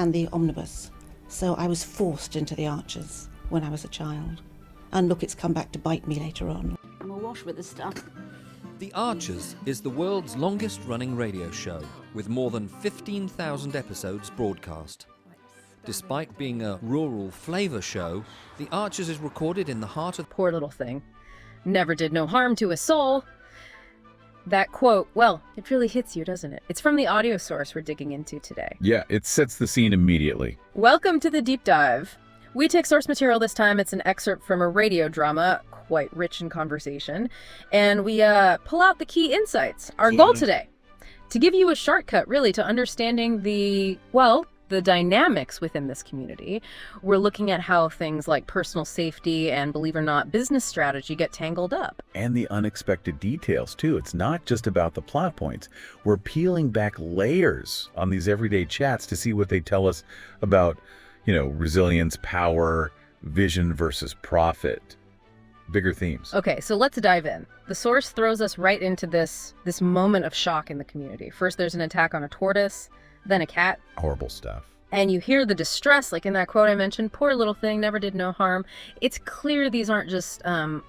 and the omnibus. So I was forced into the Archers when I was a child. And look, it's come back to bite me later on. I'm awash with this stuff. The Archers is the world's longest-running radio show, with more than 15,000 episodes broadcast. Despite being a rural flavour show, The Archers is recorded in the heart of... Poor little thing. Never did no harm to a soul. That quote, well, it really hits you, doesn't it? It's from the audio source we're digging into today. Yeah, it sets the scene immediately. Welcome to the deep dive. We take source material this time. It's an excerpt from a radio drama, quite rich in conversation, and we pull out the key insights. Our goal today, to give you a shortcut, really, to understanding the dynamics within this community. We're looking at how things like personal safety and, believe it or not, business strategy get tangled up. And the unexpected details, too. It's not just about the plot points. We're peeling back layers on these everyday chats to see what they tell us about, resilience, power, vision versus profit. Bigger themes. Okay, so let's dive in. The source throws us right into this moment of shock in the community. First, there's an attack on a tortoise, then a cat. Horrible stuff. And you hear the distress, like in that quote I mentioned, poor little thing, never did no harm. It's clear these aren't just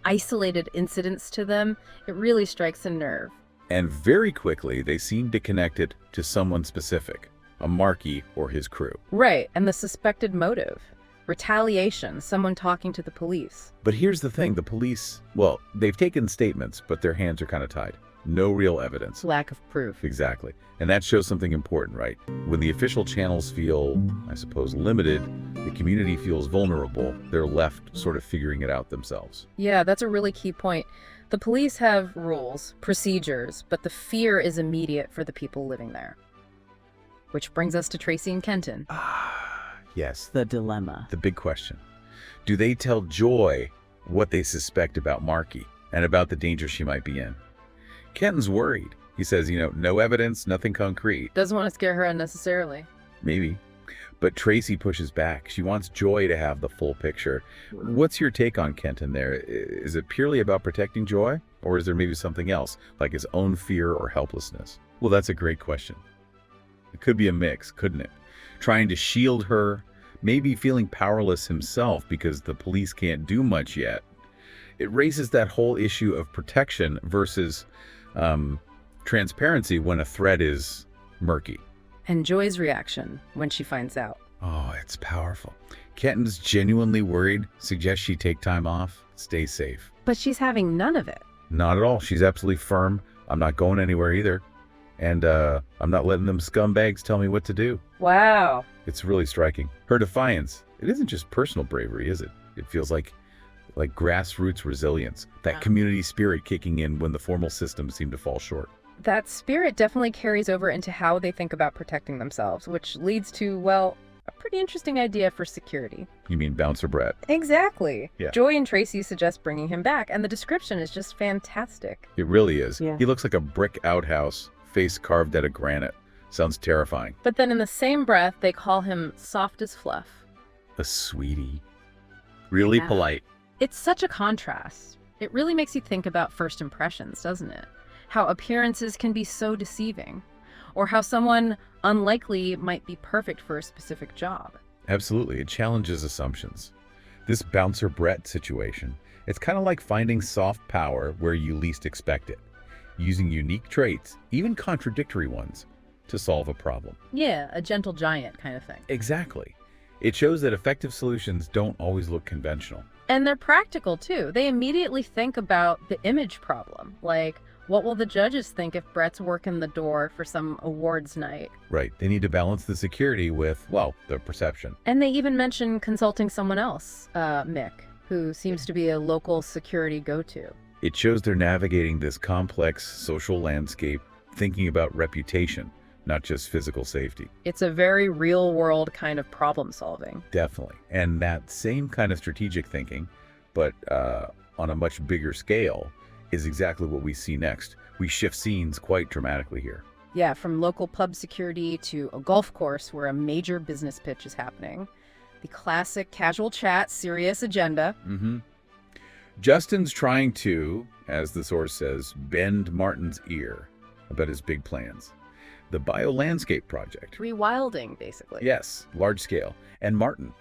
isolated incidents to them. It really strikes a nerve. And very quickly, they seem to connect it to someone specific, a Marky or his crew. Right, and the suspected motive. Retaliation, someone talking to the police. But here's the thing, the police, well, they've taken statements, but their hands are kind of tied. No real evidence. Lack of proof. Exactly. And that shows something important, right? When the official channels feel, I suppose, limited, the community feels vulnerable. They're left sort of figuring it out themselves. Yeah, that's a really key point. The police have rules, procedures, but the fear is immediate for the people living there. Which brings us to Tracy and Kenton. Yes. The dilemma. The big question. Do they tell Joy what they suspect about Marky and about the danger she might be in? Kenton's worried. He says, no evidence, nothing concrete. Doesn't want to scare her unnecessarily. Maybe. But Tracy pushes back. She wants Joy to have the full picture. What's your take on Kenton there? Is it purely about protecting Joy? Or is there maybe something else, like his own fear or helplessness? Well, that's a great question. It could be a mix, couldn't it? Trying to shield her, maybe feeling powerless himself because the police can't do much yet. It raises that whole issue of protection versus transparency when a threat is murky. And Joy's reaction when she finds out. Oh, it's powerful. Kenton's genuinely worried, suggests she take time off, stay safe. But she's having none of it. Not at all. She's absolutely firm. I'm not going anywhere either. And I'm not letting them scumbags tell me what to do. Wow. It's really striking. Her defiance, it isn't just personal bravery, is it? It feels like grassroots resilience, that community spirit kicking in when the formal systems seem to fall short. That spirit definitely carries over into how they think about protecting themselves, which leads to, well, a pretty interesting idea for security. You mean Bouncer Brett? Exactly. Yeah. Joy and Tracy suggest bringing him back, and the description is just fantastic. It really is. Yeah. He looks like a brick outhouse, face carved out of granite. Sounds terrifying. But then in the same breath, they call him soft as fluff. A sweetie. Really Yeah. polite. It's such a contrast. It really makes you think about first impressions, doesn't it? How appearances can be so deceiving, or how someone unlikely might be perfect for a specific job. Absolutely. It challenges assumptions. This Bouncer Brett situation, it's kind of like finding soft power where you least expect it, using unique traits, even contradictory ones, to solve a problem. Yeah, a gentle giant kind of thing. Exactly. It shows that effective solutions don't always look conventional. And they're practical too. They immediately think about the image problem, like, what will the judges think if Brett's working the door for some awards night? Right. They need to balance the security with, well, the perception. And they even mention consulting someone else, Mick, who seems to be a local security go-to. It shows they're navigating this complex social landscape, thinking about reputation, not just physical safety. It's a very real-world kind of problem-solving. Definitely. And that same kind of strategic thinking, but on a much bigger scale, is exactly what we see next. We shift scenes quite dramatically here. Yeah, from local pub security to a golf course where a major business pitch is happening. The classic casual chat, serious agenda. Justin's trying to, as the source says, bend Martin's ear about his big plans. the Biolandscape Project. Rewilding, basically. Yes, large scale. And Martin,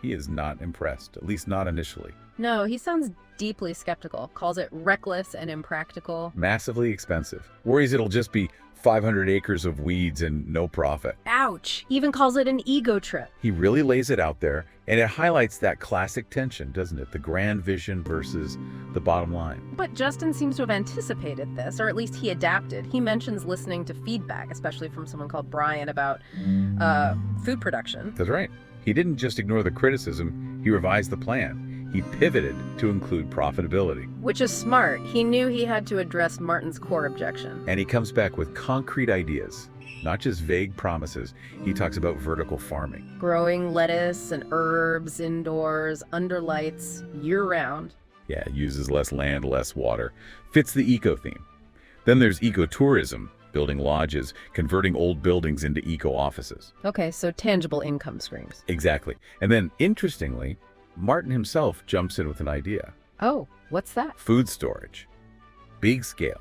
he is not impressed, at least not initially. No, he sounds deeply skeptical, calls it reckless and impractical. Massively expensive. Worries it'll just be 500 acres of weeds and no profit. Ouch! Even calls it an ego trip. He really lays it out there, and it highlights that classic tension, doesn't it? The grand vision versus the bottom line. But Justin seems to have anticipated this, or at least he adapted. He mentions listening to feedback, especially from someone called Brian about food production. That's right. He didn't just ignore the criticism, he revised the plan. He pivoted to include profitability. Which is smart. He knew he had to address Martin's core objection. And he comes back with concrete ideas, not just vague promises. He talks about vertical farming. Growing lettuce and herbs indoors, under lights, year-round. Yeah, uses less land, less water. Fits the eco theme. Then there's ecotourism, building lodges, converting old buildings into eco offices. Okay, so tangible income streams. Exactly. And then, interestingly, Martin himself jumps in with an idea. Oh, what's that? Food storage. Big scale,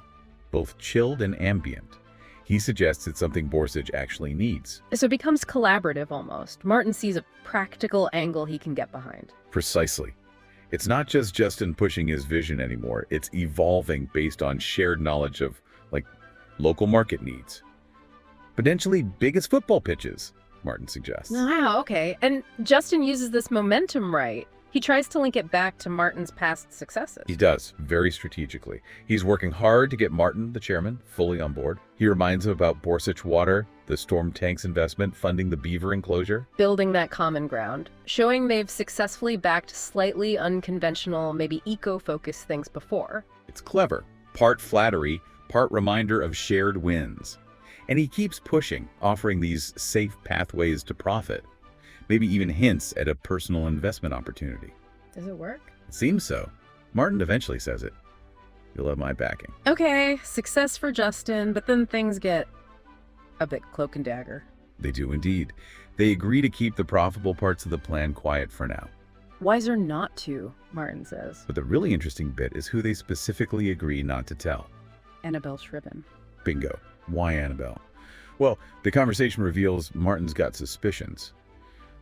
both chilled and ambient. He suggests it's something Borsig actually needs. So it becomes collaborative almost. Martin sees a practical angle he can get behind. Precisely. It's not just Justin pushing his vision anymore. It's evolving based on shared knowledge of, like, local market needs. Potentially big as football pitches, Martin suggests. Wow, okay. And Justin uses this momentum right. He tries to link it back to Martin's past successes. He does, very strategically. He's working hard to get Martin, the chairman, fully on board. He reminds him about Borsig Water, the storm tanks investment, funding the beaver enclosure. Building that common ground, showing they've successfully backed slightly unconventional, maybe eco-focused things before. It's clever, part flattery, part reminder of shared wins. And he keeps pushing, offering these safe pathways to profit. Maybe even hints at a personal investment opportunity. Does it work? It seems so. Martin eventually says it. You'll have my backing. Okay, success for Justin, but then things get a bit cloak and dagger. They do indeed. They agree to keep the profitable parts of the plan quiet for now. Wiser not to, Martin says. But the really interesting bit is who they specifically agree not to tell. Annabelle Shriven. Bingo. Why Annabelle? Well, the conversation reveals Martin's got suspicions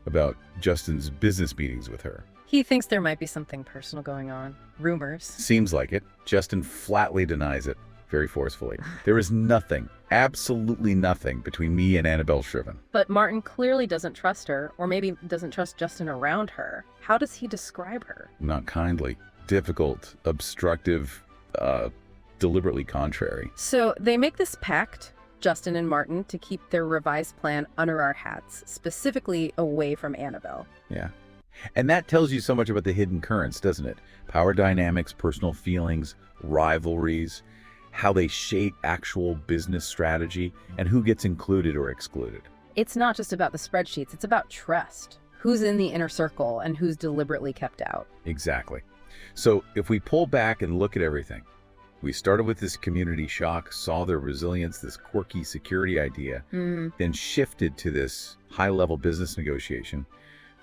about Justin's business meetings with her. He thinks there might be something personal going on. Rumors. Seems like it. Justin flatly denies it, very forcefully. There is nothing, absolutely nothing between me and Annabelle Shriven. But Martin clearly doesn't trust her, or maybe doesn't trust Justin around her. How does he describe her? Not kindly. Difficult, obstructive, deliberately contrary. So they make this pact, Justin and Martin, to keep their revised plan under our hats, specifically away from Annabelle. Yeah. And that tells you so much about the hidden currents, doesn't it? Power dynamics, personal feelings, rivalries, how they shape actual business strategy, and who gets included or excluded. It's not just about the spreadsheets, it's about trust. Who's in the inner circle and who's deliberately kept out. Exactly. So if we pull back and look at everything, we started with this community shock, saw their resilience, this quirky security idea, then shifted to this high-level business negotiation,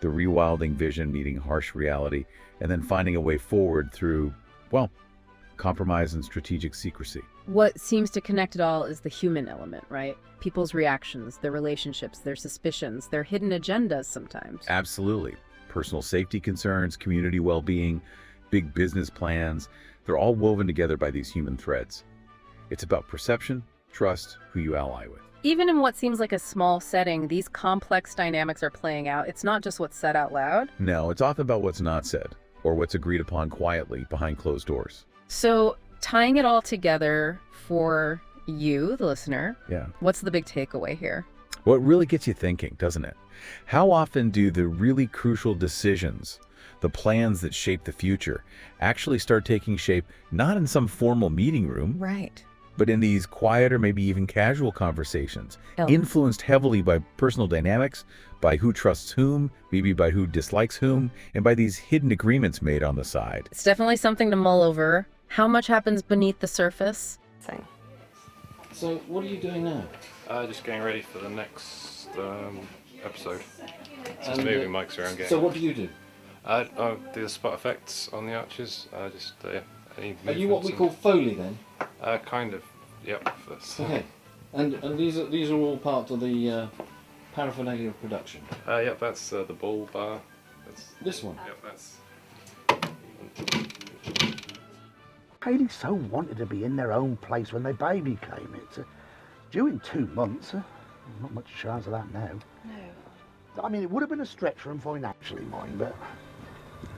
the rewilding vision meeting harsh reality, and then finding a way forward through, well, compromise and strategic secrecy. What seems to connect it all is the human element, right? People's reactions, their relationships, their suspicions, their hidden agendas sometimes. Absolutely. Personal safety concerns, community well-being, big business plans, they're all woven together by these human threads. It's about perception, trust, who you ally with. Even in what seems like a small setting, these complex dynamics are playing out. It's not just what's said out loud. No, it's often about what's not said, or what's agreed upon quietly behind closed doors. So tying it all together for you, the listener, what's the big takeaway here? Well, it really gets you thinking, doesn't it? How often do the really crucial decisions, the plans that shape the future, actually start taking shape not in some formal meeting room, Right. but in these quieter, maybe even casual conversations, influenced heavily by personal dynamics, by who trusts whom, maybe by who dislikes whom, and by these hidden agreements made on the side. It's definitely something to mull over. How much happens beneath the surface? So, what are you doing now? Just getting ready for the next episode. Just And, moving mics around. So, what do you do? I do the spot effects on the archers. Any Are you what we movements call Foley then? and- kind of. Yep. That's, Okay. And these are all part of the paraphernalia of production. Yep, that's the bull bar. That's This one. Yep, that's. Haley so wanted to be in their own place when their baby came. It's due in 2 months. Not much chance of that now. No. I mean, it would have been a stretch for them financially, mind, but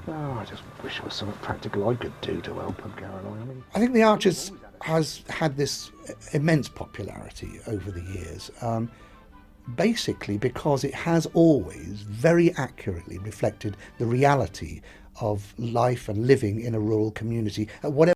I just wish there was something practical I could do to help them, Caroline. I think The Archers has had this immense popularity over the years, basically because it has always very accurately reflected the reality of life and living in a rural community at whatever